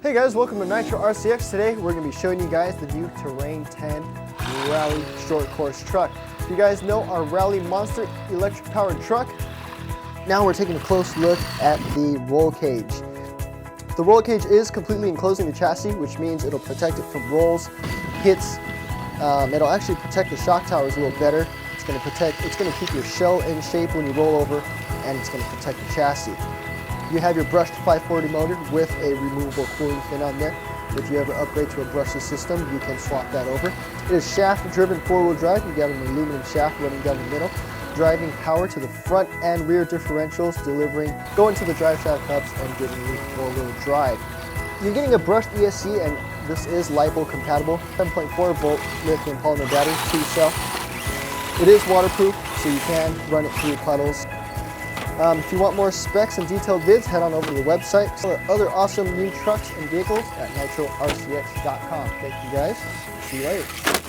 Hey guys, welcome to Nitro RCX. Today we're going to be showing you guys the new Terrain 10 Rally Short Course Truck. If you guys know our Rally Monster electric powered truck, now we're taking a close look at the roll cage. The roll cage is completely enclosing the chassis, which means it'll protect it from rolls, hits. It'll actually protect the shock towers a little better. It's going to keep your shell in shape when you roll over, and it's going to protect the chassis. You have your brushed 540 motor with a removable cooling fin on there. If you ever upgrade to a brushless system, you can swap that over. It is shaft-driven four-wheel drive. You got an aluminum shaft running down the middle, driving power to the front and rear differentials, going to the drive shaft hubs and giving you four-wheel drive. You're getting a brushed ESC, and this is Lipo Compatible, 7.4 volt lithium polymer battery, 2-cell. It is waterproof, so you can run it through puddles. If you want more specs and detailed vids, head on over to the website. Other awesome new trucks and vehicles at nitrorcx.com. Thank you guys. See you later.